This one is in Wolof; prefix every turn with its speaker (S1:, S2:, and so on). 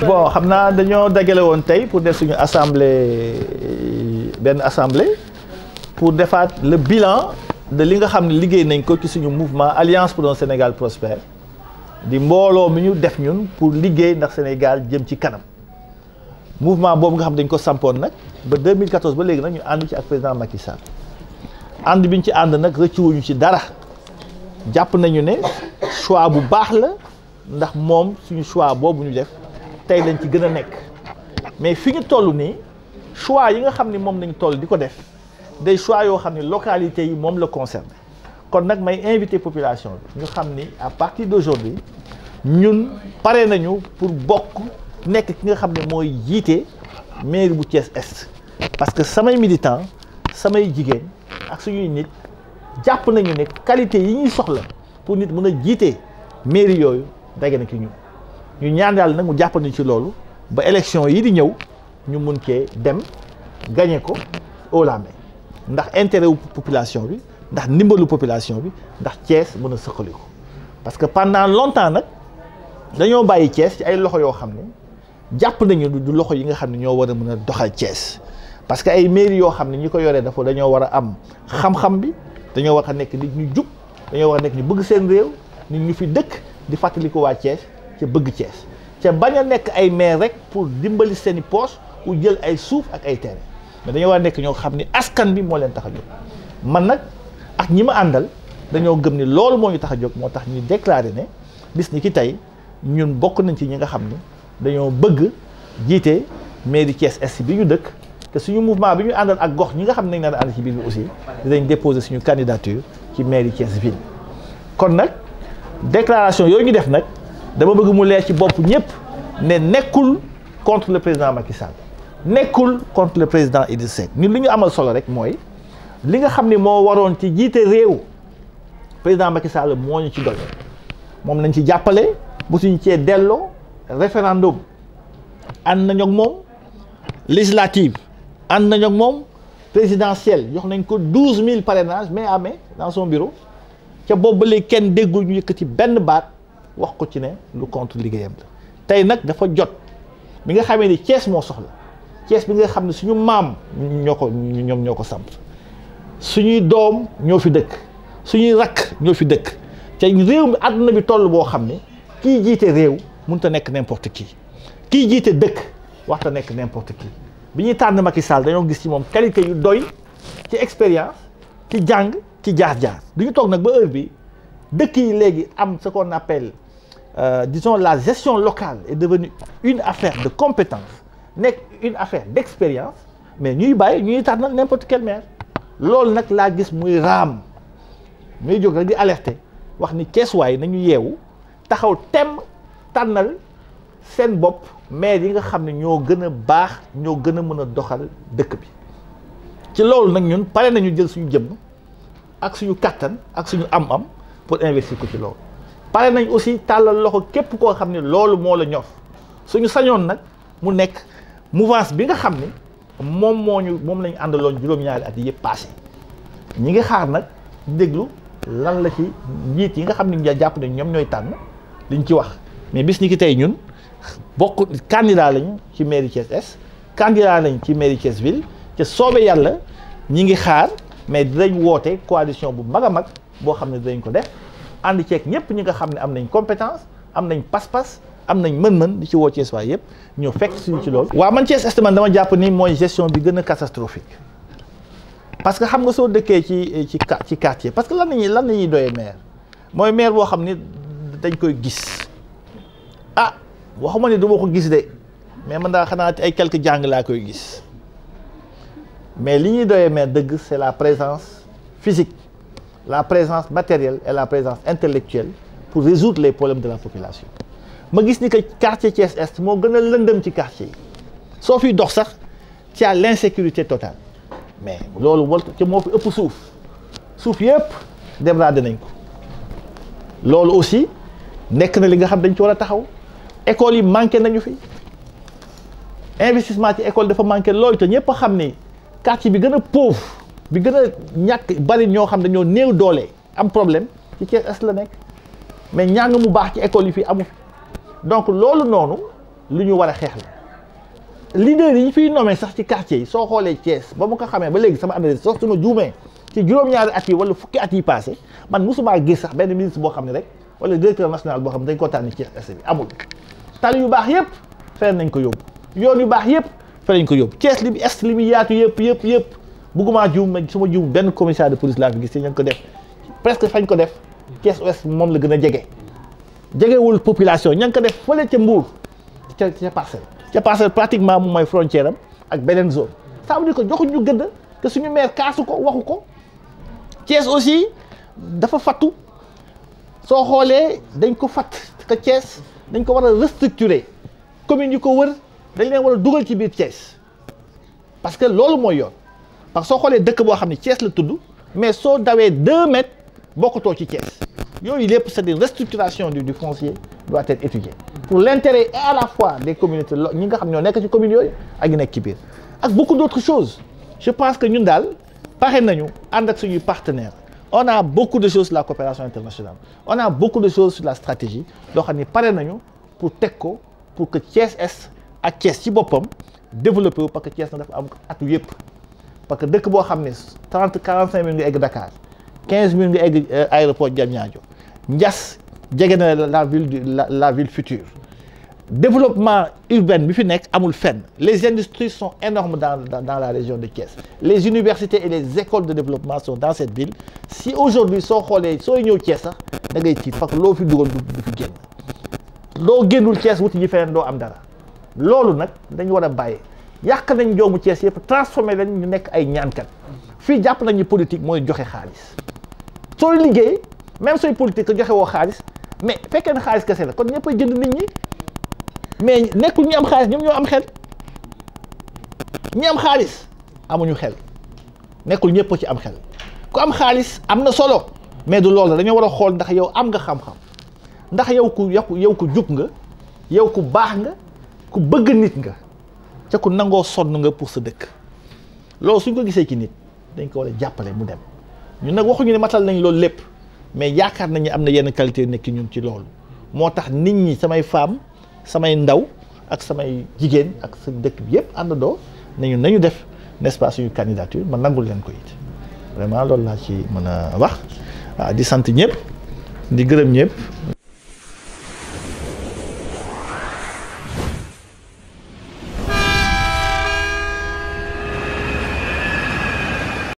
S1: bon xam naa dañoo dajale woon tey pour def suñu assemblée pour defaat le bilan de li nga xam ne liggéey nañ ko ci suñu mouvement Alliance pour un Sénégal prospère di mbooloo mi ñu def ñun pour liggéey ndax Sénégal jëm ci kanam mouvement boobu nga xam dañ ko sampoon nag ba 2014 ba léegi nag ñu ànd ci ak président Macky Sall ànd bi ñu ci ànd nag rëccuwuñu ci dara jàpp nañu ne choix bu baax la ndax moom suñu choix boobu ñu def tey lañ ci gën a nekk mais fi ñu toll nii choix yi nga xam ni moom lañ toll di ko def des choix yoo xam ne localités yi moom la concerné kon nag may invité population bi ñu xam ni à partir d'aujourd'hui ñun pare nañu pour bokk nekk ki nga xam ne mooy jiite mairie bu Thiès Est parce que samay militants samay jigéen ak suñuy nit jàpp nañu ne qualité yi ñuy soxla pour nit mën a jiite mairie yooyu dagg na ci ñun ñu ñaan yàlla nag mu jàppandi ci loolu ba élection yi di ñëw ñu mun cee dem gagné ko haut la main ndax intérêt wu population bi ndax ndimbalu population bi ndax Thiès mën a sëqali ko parce que pendant longtemps nag dañoo bàyyi Thiès ci ay loxo yoo xam ne jàpp nañu du loxo yi nga xam ne ñoo war a mën a doxal Thiès parce que ay mairie yoo xam ne ñi ko yoree dafa dañoo war a am xam-xam bi dañoo war a nekk nit ñu jub dañoo war a nekk ñu bëgg seen réew nit ñu fi dëkk di fàttali ko waa Thiès ca bëgg Thiès ca bañ a nekk ay maire rek pour dimbali seen i poche ou jël ay suuf ak ay terrain mais dañoo war a nekk ñoo xam ni askan bi moo leen tax a jóg man nag ak ñi ma àndal dañoo gëm ni loolu moo ñu tax a jóg moo tax ñu déclaré ne bis ni ki tey ñun bokk nañ ci ñi nga xam ni dañoo bëgg jiite mairie Thiès Est bi ñu dëkk te suñu mouvement bi ñu àndal ak gox ñi nga xam ne nañ leen ànd ci biir bi aussi dinañ déposer suñu candidature ci mairie Thiès ville kon nag déclaration yooyu ñu def nag dama bëgg mu leer ci bopp ñëpp ne nekkul contre le président Macky Sall nekkul contre le président Idrissa Seck ñun li ñu amal solo rek mooy li nga xam ne moo waroon ci jiite réew président Macky Sall moo ñu ci doy moom nañ ci jàppale bu suñu cee delloo référendum ànd nañu ak moom législative ànd nañu ak moom présidentielle jox nañ ko 12000 parrainages main à main dans son bureau ca boobu ba léegi kenn déggul ñu yëkkati benn baat wax ko ci ne lu contre liggéeyam la tey nag dafa jot bi nga xamee ni Thiès moo soxla Thiès bi nga xam ne suñu maam ñoom ñoo ko samp suñuy doom ñoo fi dëkk suñuy rakk ñoo fi dëkk te réew mi àdduna bi toll boo xam ne kii jiite réew mënut a nekk n'importe qui kii jiite dëkk waxta nekk n'importe qui bi ñuy tànn Macky Sall dañoo gis ci moom qualité yu doy ci expérience ci jàng ci jaar-jaar du ñu toog nag ba heure bi dëkk yi léegi am ce qu'on appelle disons la gestion locale est devenue une affaire de compétence nekk une affaire d'expérience mais ñuy bàyyi ñuy tànnal n'importe quel maire loolu nag laa gis muy raam muy jóg rek di alerter wax ni Thiès waay nañu yeewu taxaw temm tànnal seen bopp maire yi nga xam ne ñoo gën a baax ñoo gën a mën a doxal dëkk bi ci loolu nag ñun pare nañu jël suñu jëmm ak suñu kattan ak suñu am-am pour investir ko ci loolu pare nañ aussi tàllal loxo képp koo xam ne loolu moo la ñor suñu sañoon nag mu nekk mouvance bi nga xam ne moom lañu àndaloon juróom-ñaari at yi yëpp passé ñi ngi xaar nag déglu lan la ci njiit yi nga xam ne jàpp ne ñoom ñooy tànn liñ ci wax mais bis ni ki tey ñun bokk candidat lañu ci mairie Thiès Est candidat lañ ci mairie Thiès ville te soobee yàlla ñi ngi xaar mais dinañ woote coalition bu mag a mag boo xam ne dinañ ko def ànd ceeg ñëpp ñi nga xam ne am nañ compétence am nañ pas-pas am nañ mën-mën di ci woo Thiès waay yëpp ñoo fekk suñu ci loolu. waaw man Thiès Est man dama jàpp ni mooy gestion bi gën a catastrophique parce que xam nga soo dëkkee ci quartier parce que lan la ñuy doyee maire mooy maire boo xam ni dañ koy gis ah waxuma ne du ma ko gis de mais man daa xanaa ay quelques jàng laa koy gis mais li ñuy doyee maire dëgg c'est la présence physique la présence matérielle et la présence intellectuelle pour résoudre les problèmes de la population ma gis ni que quartier Thiès Est moo gën a lëndëm ci quartier yi soo fiy dox sax ci à l'insécurité totale mais loolu ci moo fi ëpp suuf yëpp débradé nañ ko loolu aussi nekk na li nga xam dañ ci war a taxaw écoles yi manqué nañu fi investissement ci école dafa manqué loolu te ñëpp a xam ni quartier bi gën a pauvre bi gën a ñàkk bari ñoo xam dañoo néew doole am problème ci Thiès Est la nekk mais njàng mu baax ci école yi fii amu fi donc loolu noonu lu ñu war a xeex la leader yi ñu fiy nommé sax ci quartier yi soo xoolee Thiès ba ma ko xamee ba léegi sama analyse sax su ma juumee ci juróom-ñaari at yi wala fukki at yi passé man mosumaa gis sax benn ministre boo xam ne rek wala directeur national boo xam ne dañ ko tànn Thiès Est bi amul. tali yu baax yëpp feneen nañ ko yóbbu yoon yu baax yëpp feneen nañ ko yóbbu Thiès li mu est li mu yaatu yëpp bëgguma juum mais su ma juum benn commissaire de police laa fi gis te ñu ko def presque fañ ko def Thiès Ouest moom la gën a jegewul population ña ngi ko def fële ca Mbour ca Parcelles pratiquement moom mooy frontière am ak beneen zone ça veut dire que joxuñ ñu gëdd te suñu maire kaasu ko waxu ko Thiès aussi dafa fattu soo xoolee dañ ko fatt que Thiès dañ ko war a restructurer commune yi ko wër dañ leen war a dugal ci biir Thiès parce que loolu mooy yoon parce que soo xoolee dëkk boo xam ne Thiès la tudd mais soo dawee 2 mètres bokkutoo ci Thiès yooyu lépp c'est une restructuration du foncier doit être étudiée pour l'intérêt et à la fois des communautés ñi nga xam ñoo nekk ci communes yooyu ak ñu nekk ci biir ak beaucoup d'autres choses je pense que ñun daal pare nañu ànd ak suñuy partenaires on a beaucoup de choses sur la coopération internationale on a beaucoup de choses sur la stratégie loo xam ni pare nañu pour teg ko pour que Thiès Est ak Thiès ci boppam développé wu parce que Thiès na dafa am atu yëpp parce que dëkk boo xam ne 45 minutes nga egg Dakar 15 minutes nga egg aéroport Diamniadio Ndiass jege na la ville future développement urbain bi fi nekk amul fenn les industries sont énormes dans la région de Thiès les universités et les écoles de développement sont dans cette ville si aujourd'hui soo xoolee sooy ñëw Thiès sax da ngay tiit parce que loo fi dugal du fi génn loo génnul Thiès wuti ji feneen doo am dara loolu nag dañu war a bàyyi yàq nañ doomu Thiès yëpp transformé leen ñu nekk ay ñaankat fii jàpp nañu politique mooy joxe xaalis sooy liggéey même sooy politique que joxe woo xaalis mais fekkee ne xaalis kese la kon ñëpp a jënd nit ñi mais nekkul ñi am xaalis ñoom ñoo am xel ñi am xaalis amuñu xel nekkul ñëpp ci am xel ku am xaalis am na solo mais du loolu dañoo war a xool ndax yow am nga xam-xam ndax yow ku jub nga yow ku baax nga ku bëgg nit nga ca ku nangoo sonn nga pour sa dëkk loolu suñ ko gisee ci nit dañ ko war a jàppale mu dem ñun nag waxuñu ne matal nañ loolu lépp mais yaakaar nañu am na yenn qualité yu nekk ñun ci loolu moo tax nit ñi samay femmes samay ndaw ak samay jigéen ak sa dëkk bi yëpp àndandoo nañu def n'est-ce pas suñu candidature ma nangul leen ko it vraiment loolu laa ci mën a wax di sant ñëpp di gërëm ñëpp